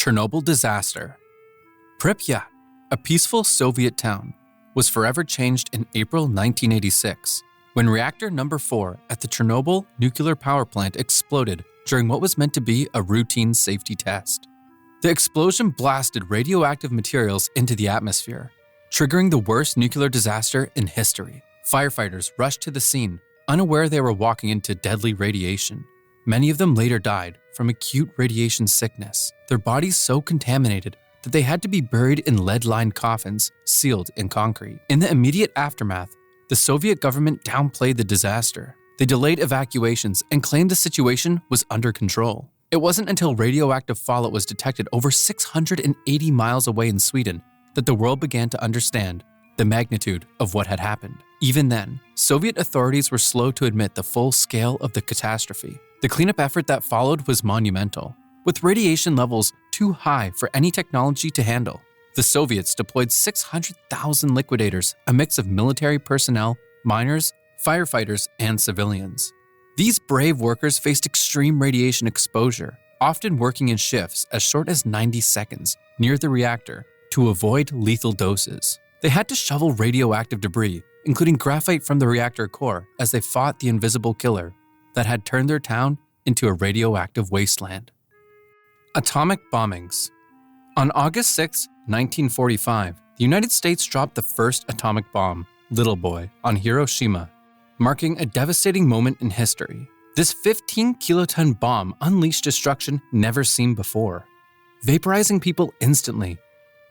Chernobyl Disaster. Pripyat, a peaceful Soviet town, was forever changed in April 1986 when reactor number 4 at the Chernobyl nuclear power plant exploded during what was meant to be a routine safety test. The explosion blasted radioactive materials into the atmosphere, triggering the worst nuclear disaster in history. Firefighters rushed to the scene, unaware they were walking into deadly radiation. Many of them later died from acute radiation sickness, their bodies so contaminated that they had to be buried in lead-lined coffins sealed in concrete. In the immediate aftermath, the Soviet government downplayed the disaster. They delayed evacuations and claimed the situation was under control. It wasn't until radioactive fallout was detected over 680 miles away in Sweden that the world began to understand the magnitude of what had happened. Even then, Soviet authorities were slow to admit the full scale of the catastrophe. The cleanup effort that followed was monumental, with radiation levels too high for any technology to handle. The Soviets deployed 600,000 liquidators, a mix of military personnel, miners, firefighters, and civilians. These brave workers faced extreme radiation exposure, often working in shifts as short as 90 seconds near the reactor to avoid lethal doses. They had to shovel radioactive debris, including graphite from the reactor core, as they fought the invisible killer that had turned their town into a radioactive wasteland. Atomic bombings. On August 6, 1945, the United States dropped the first atomic bomb, Little Boy, on Hiroshima, marking a devastating moment in history. This 15-kiloton bomb unleashed destruction never seen before, vaporizing people instantly,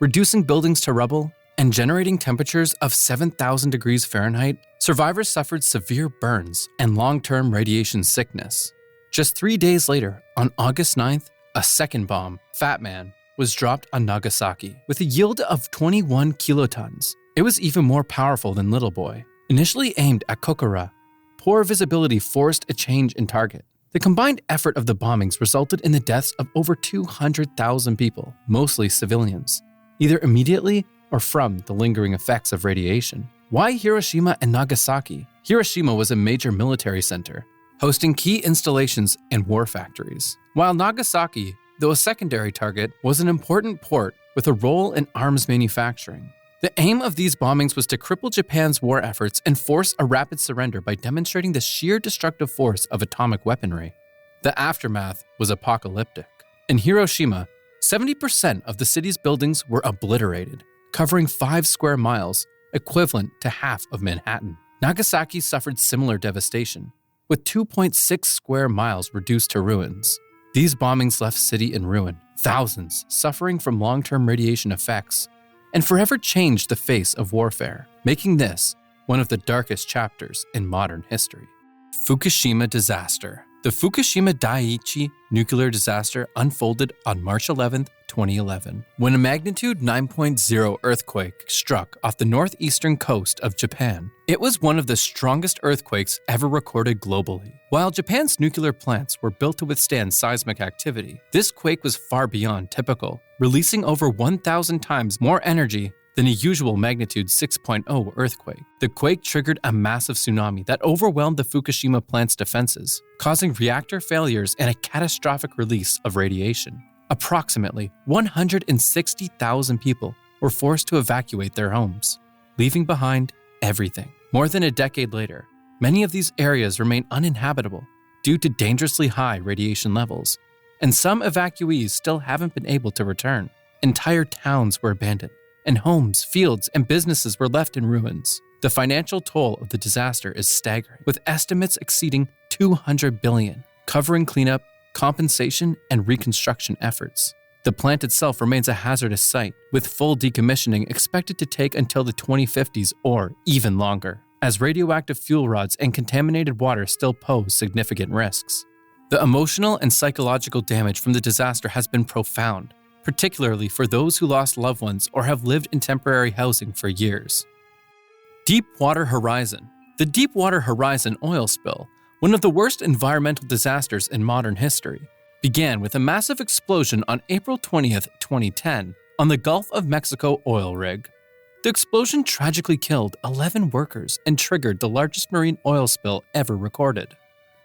reducing buildings to rubble, and generating temperatures of 7,000 degrees Fahrenheit. Survivors suffered severe burns and long-term radiation sickness. Just 3 days later, on August 9th, a second bomb, Fat Man, was dropped on Nagasaki with a yield of 21 kilotons. It was even more powerful than Little Boy. Initially aimed at Kokura, poor visibility forced a change in target. The combined effort of the bombings resulted in the deaths of over 200,000 people, mostly civilians, either immediately or from the lingering effects of radiation. Why Hiroshima and Nagasaki? Hiroshima was a major military center, hosting key installations and war factories, while Nagasaki, though a secondary target, was an important port with a role in arms manufacturing. The aim of these bombings was to cripple Japan's war efforts and force a rapid surrender by demonstrating the sheer destructive force of atomic weaponry. The aftermath was apocalyptic. In Hiroshima, 70% of the city's buildings were obliterated, covering 5 square miles, equivalent to half of Manhattan. Nagasaki suffered similar devastation, with 2.6 square miles reduced to ruins. These bombings left city in ruin, thousands suffering from long-term radiation effects, and forever changed the face of warfare, making this one of the darkest chapters in modern history. Fukushima Disaster. The Fukushima Daiichi nuclear disaster unfolded on March 11, 2011, when a magnitude 9.0 earthquake struck off the northeastern coast of Japan. It was one of the strongest earthquakes ever recorded globally. While Japan's nuclear plants were built to withstand seismic activity, this quake was far beyond typical, releasing over 1,000 times more energy than a usual magnitude 6.0 earthquake. The quake triggered a massive tsunami that overwhelmed the Fukushima plant's defenses, causing reactor failures and a catastrophic release of radiation. Approximately 160,000 people were forced to evacuate their homes, leaving behind everything. More than a decade later, many of these areas remain uninhabitable due to dangerously high radiation levels, and some evacuees still haven't been able to return. Entire towns were abandoned, and homes, fields, and businesses were left in ruins. The financial toll of the disaster is staggering, with estimates exceeding $200 billion, covering cleanup, compensation, and reconstruction efforts. The plant itself remains a hazardous site, with full decommissioning expected to take until the 2050s or even longer, as radioactive fuel rods and contaminated water still pose significant risks. The emotional and psychological damage from the disaster has been profound, particularly for those who lost loved ones or have lived in temporary housing for years. Deepwater Horizon. The Deepwater Horizon oil spill, one of the worst environmental disasters in modern history, began with a massive explosion on April 20th, 2010, on the Gulf of Mexico oil rig. The explosion tragically killed 11 workers and triggered the largest marine oil spill ever recorded.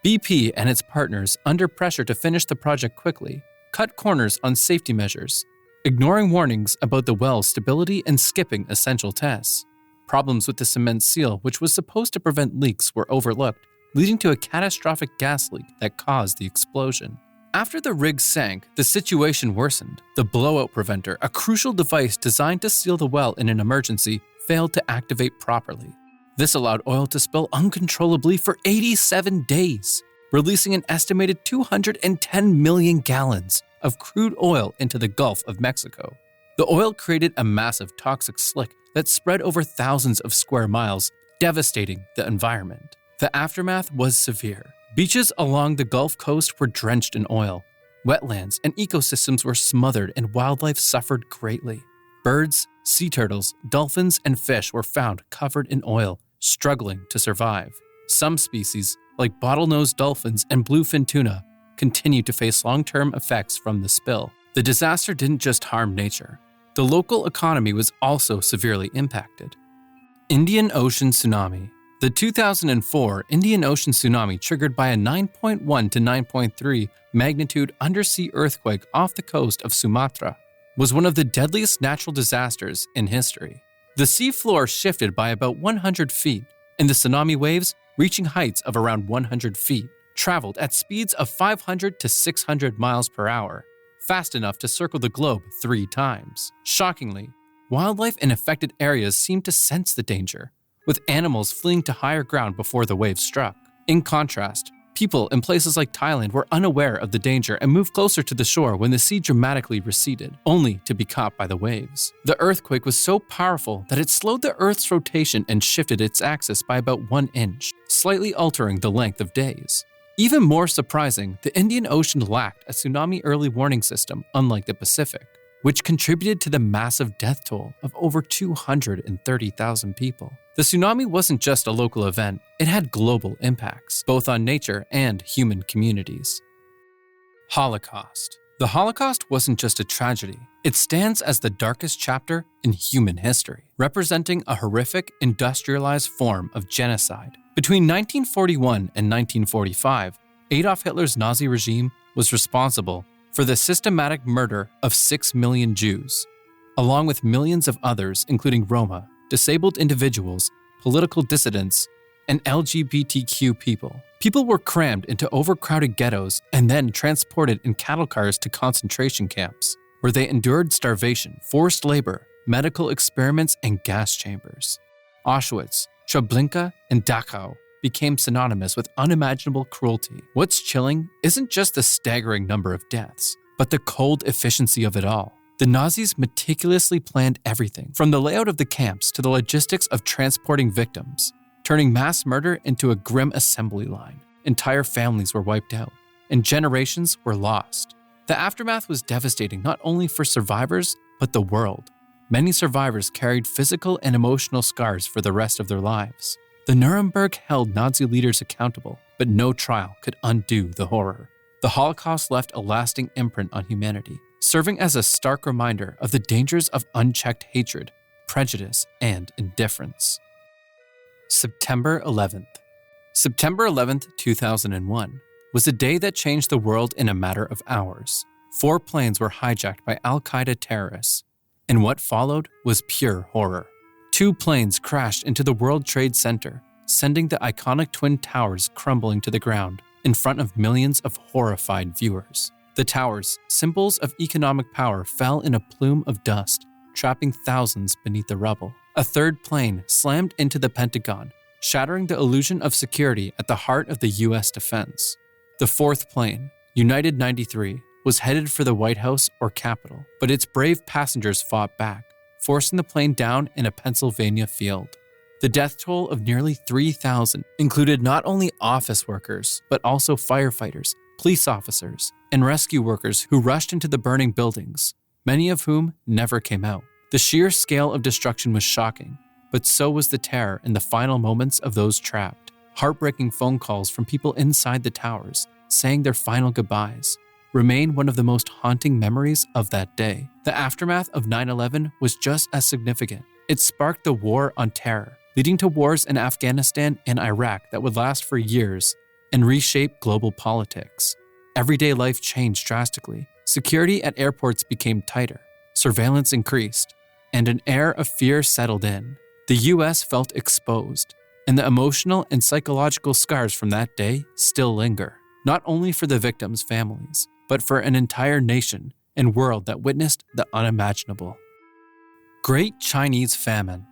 BP and its partners, under pressure to finish the project quickly, cut corners on safety measures, ignoring warnings about the well's stability and skipping essential tests. Problems with the cement seal, which was supposed to prevent leaks, were overlooked, leading to a catastrophic gas leak that caused the explosion. After the rig sank, the situation worsened. The blowout preventer, a crucial device designed to seal the well in an emergency, failed to activate properly. This allowed oil to spill uncontrollably for 87 days, releasing an estimated 210 million gallons of crude oil into the Gulf of Mexico. The oil created a massive toxic slick that spread over thousands of square miles, devastating the environment. The aftermath was severe. Beaches along the Gulf Coast were drenched in oil. Wetlands and ecosystems were smothered and wildlife suffered greatly. Birds, sea turtles, dolphins, and fish were found covered in oil, struggling to survive. Some species, like bottlenose dolphins and bluefin tuna, continued to face long-term effects from the spill. The disaster didn't just harm nature. The local economy was also severely impacted. Indian Ocean Tsunami. The 2004 Indian Ocean tsunami, triggered by a 9.1 to 9.3 magnitude undersea earthquake off the coast of Sumatra, was one of the deadliest natural disasters in history. The seafloor shifted by about 100 feet, and the tsunami waves, reaching heights of around 100 feet, traveled at speeds of 500 to 600 miles per hour, fast enough to circle the globe 3 times. Shockingly, wildlife in affected areas seemed to sense the danger, with animals fleeing to higher ground before the waves struck. In contrast, people in places like Thailand were unaware of the danger and moved closer to the shore when the sea dramatically receded, only to be caught by the waves. The earthquake was so powerful that it slowed the Earth's rotation and shifted its axis by about 1 inch, slightly altering the length of days. Even more surprising, the Indian Ocean lacked a tsunami early warning system, unlike the Pacific, which contributed to the massive death toll of over 230,000 people. The tsunami wasn't just a local event, it had global impacts, both on nature and human communities. Holocaust. The Holocaust wasn't just a tragedy, it stands as the darkest chapter in human history, representing a horrific, industrialized form of genocide. Between 1941 and 1945, Adolf Hitler's Nazi regime was responsible for the systematic murder of 6 million Jews, along with millions of others, including Roma, disabled individuals, political dissidents, and LGBTQ people. People were crammed into overcrowded ghettos and then transported in cattle cars to concentration camps, where they endured starvation, forced labor, medical experiments, and gas chambers. Auschwitz, Treblinka, and Dachau became synonymous with unimaginable cruelty. What's chilling isn't just the staggering number of deaths, but the cold efficiency of it all. The Nazis meticulously planned everything, from the layout of the camps to the logistics of transporting victims, turning mass murder into a grim assembly line. Entire families were wiped out, and generations were lost. The aftermath was devastating not only for survivors, but the world. Many survivors carried physical and emotional scars for the rest of their lives. The Nuremberg held Nazi leaders accountable, but no trial could undo the horror. The Holocaust left a lasting imprint on humanity, serving as a stark reminder of the dangers of unchecked hatred, prejudice, and indifference. September 11th. September 11th, 2001, was a day that changed the world in a matter of hours. 4 planes were hijacked by Al-Qaeda terrorists, and what followed was pure horror. 2 planes crashed into the World Trade Center, sending the iconic Twin Towers crumbling to the ground in front of millions of horrified viewers. The towers, symbols of economic power, fell in a plume of dust, trapping thousands beneath the rubble. A 3rd plane slammed into the Pentagon, shattering the illusion of security at the heart of the U.S. defense. The 4th plane, United 93, was headed for the White House or Capitol, but its brave passengers fought back, forcing the plane down in a Pennsylvania field. The death toll of nearly 3,000 included not only office workers, but also firefighters, police officers, and rescue workers who rushed into the burning buildings, many of whom never came out. The sheer scale of destruction was shocking, but so was the terror in the final moments of those trapped. Heartbreaking phone calls from people inside the towers, saying their final goodbyes, remain one of the most haunting memories of that day. The aftermath of 9/11 was just as significant. It sparked the war on terror, leading to wars in Afghanistan and Iraq that would last for years and reshape global politics. Everyday life changed drastically. security at airports became tighter, surveillance increased, and an air of fear settled in. The U.S. felt exposed, and the emotional and psychological scars from that day still linger, not only for the victims' families, but for an entire nation and world that witnessed the unimaginable. Great Chinese Famine.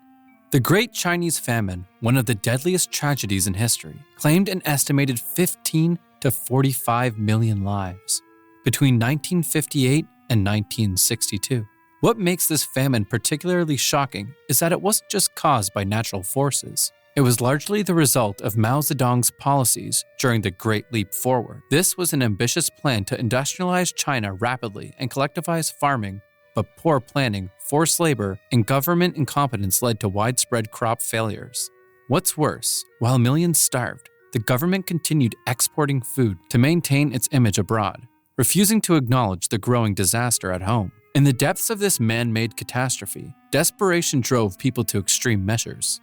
The Great Chinese Famine, one of the deadliest tragedies in history, claimed an estimated 15 to 45 million lives between 1958 and 1962. What makes this famine particularly shocking is that it wasn't just caused by natural forces. It was largely the result of Mao Zedong's policies during the Great Leap Forward. This was an ambitious plan to industrialize China rapidly and collectivize farming, but poor planning, forced labor, and government incompetence led to widespread crop failures. What's worse, while millions starved, the government continued exporting food to maintain its image abroad, refusing to acknowledge the growing disaster at home. In the depths of this man-made catastrophe, desperation drove people to extreme measures.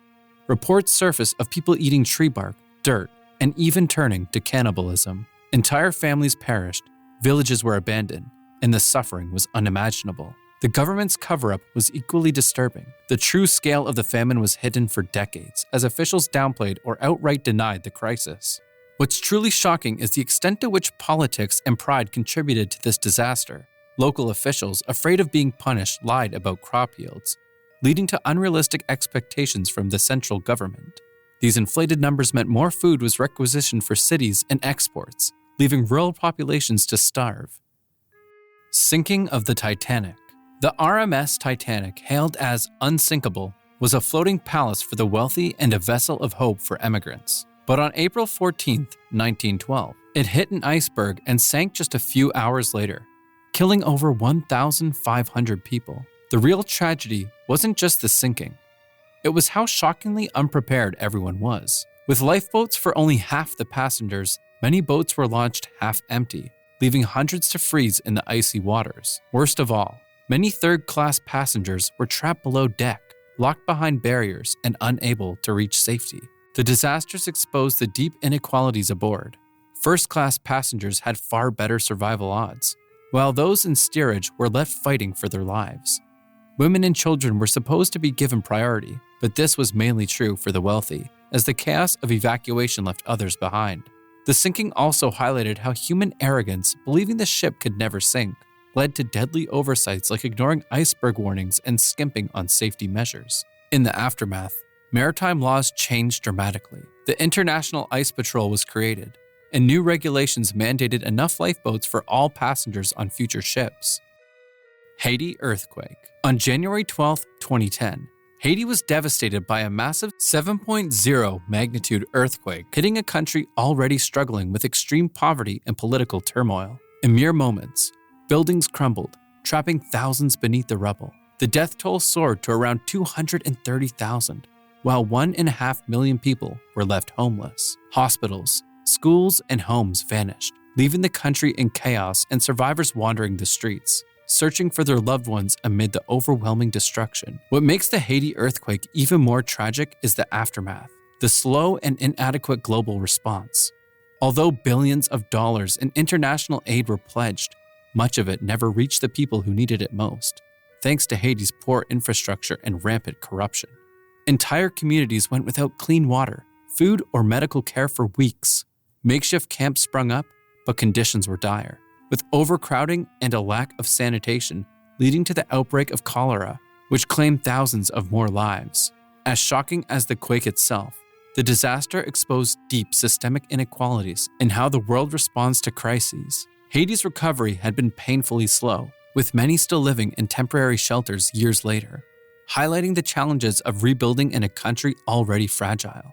Reports surfaced of people eating tree bark, dirt, and even turning to cannibalism. Entire families perished, villages were abandoned, and the suffering was unimaginable. The government's cover-up was equally disturbing. The true scale of the famine was hidden for decades, as officials downplayed or outright denied the crisis. What's truly shocking is the extent to which politics and pride contributed to this disaster. Local officials, afraid of being punished, lied about crop yields, leading to unrealistic expectations from the central government. These inflated numbers meant more food was requisitioned for cities and exports, leaving rural populations to starve. Sinking of the Titanic. The RMS Titanic, hailed as unsinkable, was a floating palace for the wealthy and a vessel of hope for emigrants. But on April 14, 1912, it hit an iceberg and sank just a few hours later, killing over 1,500 people. The real tragedy wasn't just the sinking. It was how shockingly unprepared everyone was. With lifeboats for only half the passengers, many boats were launched half empty, leaving hundreds to freeze in the icy waters. Worst of all, many third-class passengers were trapped below deck, locked behind barriers, and unable to reach safety. The disasters exposed the deep inequalities aboard. First-class passengers had far better survival odds, while those in steerage were left fighting for their lives. Women and children were supposed to be given priority, but this was mainly true for the wealthy, as the chaos of evacuation left others behind. The sinking also highlighted how human arrogance, believing the ship could never sink, led to deadly oversights like ignoring iceberg warnings and skimping on safety measures. In the aftermath, maritime laws changed dramatically. The International Ice Patrol was created, and new regulations mandated enough lifeboats for all passengers on future ships. Haiti Earthquake. On January 12, 2010, Haiti was devastated by a massive 7.0 magnitude earthquake, hitting a country already struggling with extreme poverty and political turmoil. In mere moments, buildings crumbled, trapping thousands beneath the rubble. The death toll soared to around 230,000, while 1.5 million people were left homeless. Hospitals, schools, and homes vanished, leaving the country in chaos and survivors wandering the streets, searching for their loved ones amid the overwhelming destruction. What makes the Haiti earthquake even more tragic is the aftermath, the slow and inadequate global response. Although billions of dollars in international aid were pledged, much of it never reached the people who needed it most, thanks to Haiti's poor infrastructure and rampant corruption. Entire communities went without clean water, food, or medical care for weeks. Makeshift camps sprung up, but conditions were dire, with overcrowding and a lack of sanitation leading to the outbreak of cholera, which claimed thousands of more lives. As shocking as the quake itself, the disaster exposed deep systemic inequalities in how the world responds to crises. Haiti's recovery had been painfully slow, with many still living in temporary shelters years later, highlighting the challenges of rebuilding in a country already fragile.